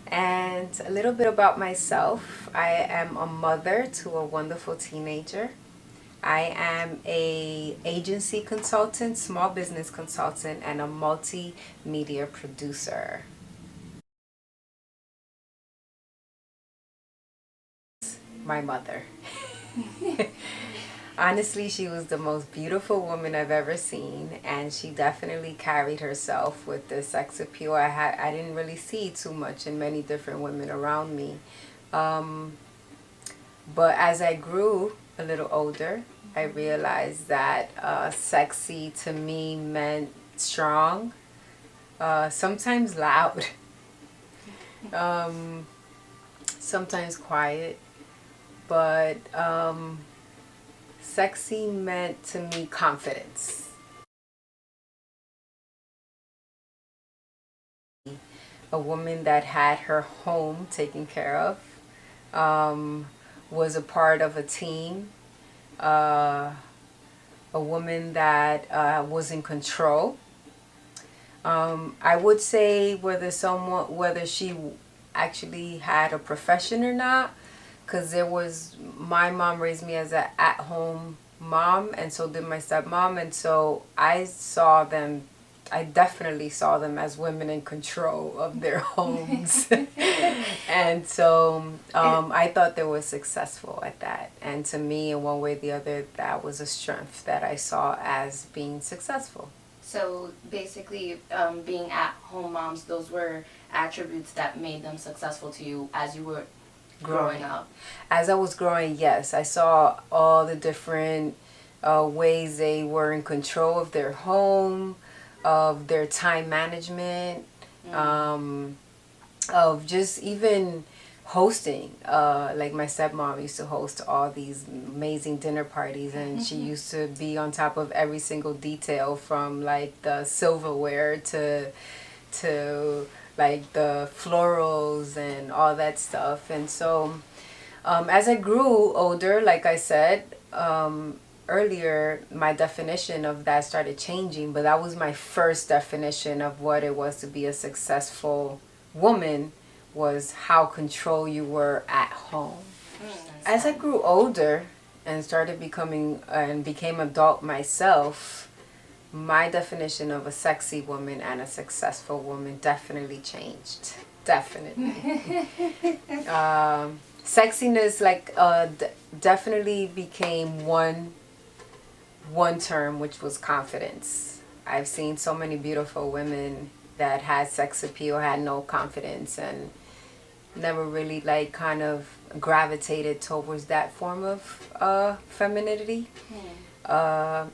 And a little bit about myself. I am a mother to a wonderful teenager. I am a agency consultant, small business consultant, and a multimedia producer. My mother. Honestly, she was the most beautiful woman I've ever seen, and she definitely carried herself with the sex appeal I didn't really see too much in many different women around me. Um, but as I grew a little older, I realized that sexy to me meant strong, sometimes loud, um, sometimes quiet, but sexy meant to me confidence. A woman that had her home taken care of, um, was a part of a team, uh, a woman that was in control. I would say whether she actually had a profession or not, because my mom raised me as an at-home mom, and so did my stepmom, and so I definitely saw them as women in control of their homes. And so I thought they were successful at that. And to me, in one way or the other, that was a strength that I saw as being successful. So basically, being at home moms, those were attributes that made them successful to you as you were growing up. As I was growing, yes, I saw all the different ways they were in control of their home, of their time management, um, of just even hosting. Like my stepmom used to host all these amazing dinner parties, and she used to be on top of every single detail, from like the silverware to like the florals and all that stuff. And so as I grew older, like I said earlier, my definition of that started changing, but that was my first definition of what it was to be a successful woman, was how control you were at home. As I grew older and started becoming and became adult myself, my definition of a sexy woman and a successful woman definitely changed. Definitely. Sexiness, like, definitely became one term, which was confidence. I've seen so many beautiful women that had sex appeal, had no confidence, and never really like kind of gravitated towards that form of femininity. Uh,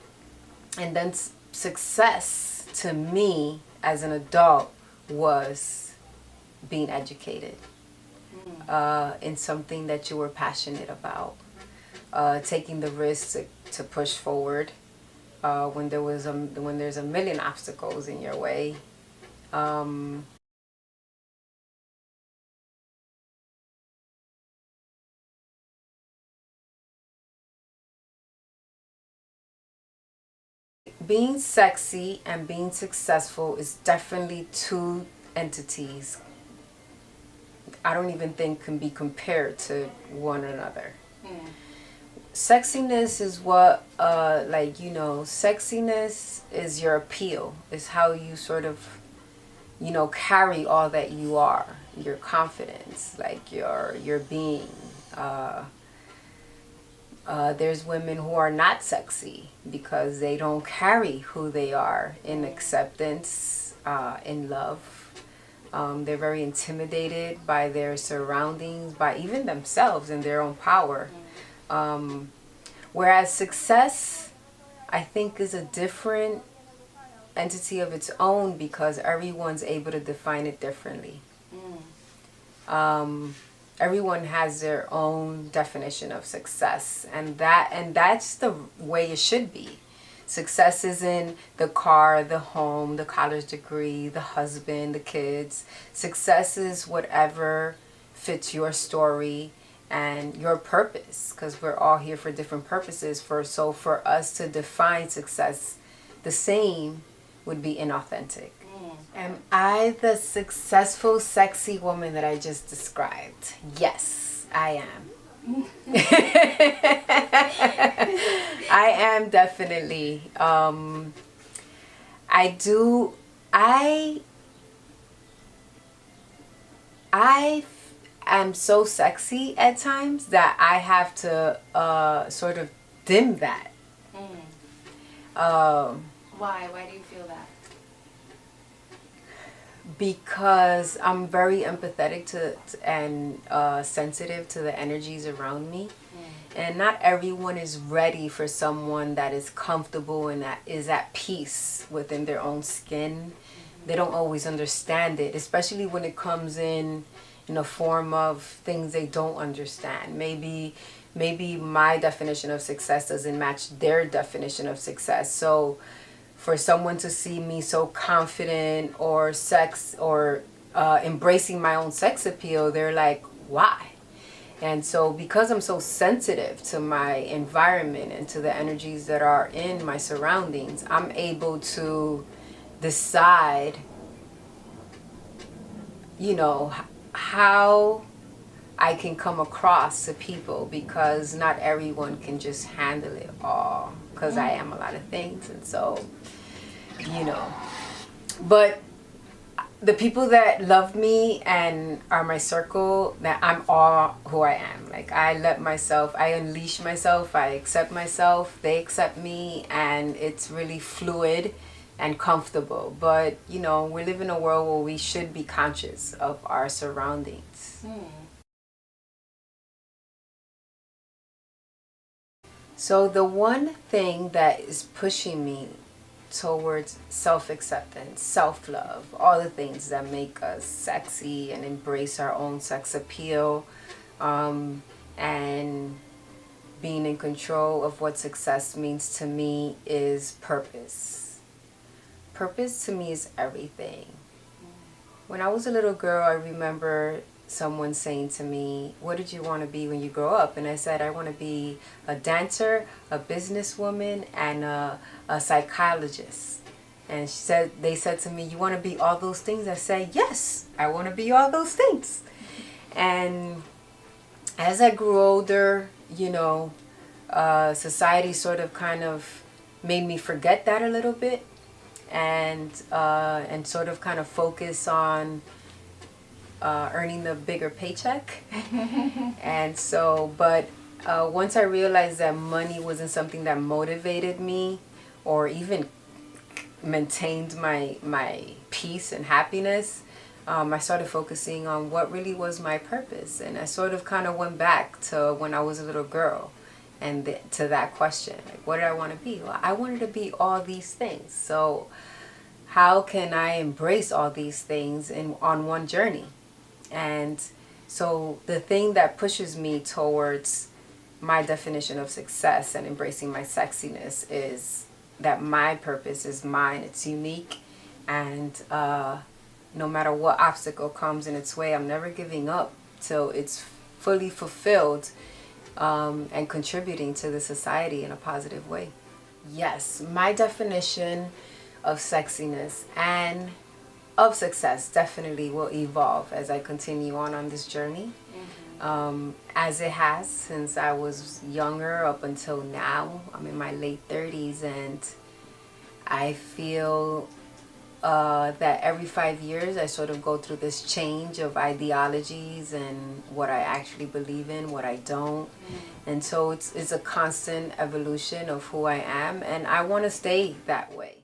and then success to me as an adult was being educated in something that you were passionate about, taking the risk to push forward when there's a million obstacles in your way. Um, Being sexy and being successful is definitely two entities I don't even think can be compared to one another. Sexiness is what, sexiness is your appeal, is how you sort of, carry all that you are, your confidence, like your being. Uh, there's women who are not sexy because they don't carry who they are in acceptance, in love. They're very intimidated by their surroundings, by even themselves and their own power. Um, Whereas success, I think, is a different entity of its own because everyone's able to define it differently. Um, Everyone has their own definition of success, and that's the way it should be. Success isn't the car, the home, the college degree, the husband, the kids. Success is whatever fits your story and your purpose, because we're all here for different purposes. For us to define success the same would be inauthentic. Am I the successful, sexy woman that I just described? Yes, I am. I am definitely. I am so sexy at times that I have to sort of dim that. Why? Why do you feel that? Because I'm very empathetic and sensitive to the energies around me. And not everyone is ready for someone that is comfortable and that is at peace within their own skin. They don't always understand it, especially when it comes in a form of things they don't understand. Maybe my definition of success doesn't match their definition of success. So for someone to see me so confident or embracing my own sex appeal, they're like, why? And so because I'm so sensitive to my environment and to the energies that are in my surroundings, I'm able to decide, how I can come across to people, because not everyone can just handle it all, because I am a lot of things. And so, but the people that love me and are my circle, that I'm all who I am. Like, I unleash myself, I accept myself, they accept me, and it's really fluid and comfortable. But, we live in a world where we should be conscious of our surroundings. So the one thing that is pushing me towards self-acceptance, self-love, all the things that make us sexy and embrace our own sex appeal, and being in control of what success means to me, is purpose. Purpose to me is everything. When I was a little girl, I remember someone saying to me, what did you want to be when you grow up? And I said, I want to be a dancer, a businesswoman, and a psychologist. And they said to me, you want to be all those things? I said, yes, I want to be all those things. And as I grew older, society sort of kind of made me forget that a little bit, and sort of kind of focus on earning the bigger paycheck. And so, but once I realized that money wasn't something that motivated me or even maintained my peace and happiness, I started focusing on what really was my purpose. And I sort of kind of went back to when I was a little girl, and to that question, like, what did I want to be? Well, I wanted to be all these things. So how can I embrace all these things on one journey? And so the thing that pushes me towards my definition of success and embracing my sexiness is that my purpose is mine. It's unique. And no matter what obstacle comes in its way, I'm never giving up till it's fully fulfilled, and contributing to the society in a positive way. Yes, my definition of sexiness and of success definitely will evolve as I continue on this journey, as it has since I was younger up until now. I'm in my late 30s, and I feel that every 5 years I sort of go through this change of ideologies and what I actually believe in, what I don't. And so it's a constant evolution of who I am, and I want to stay that way.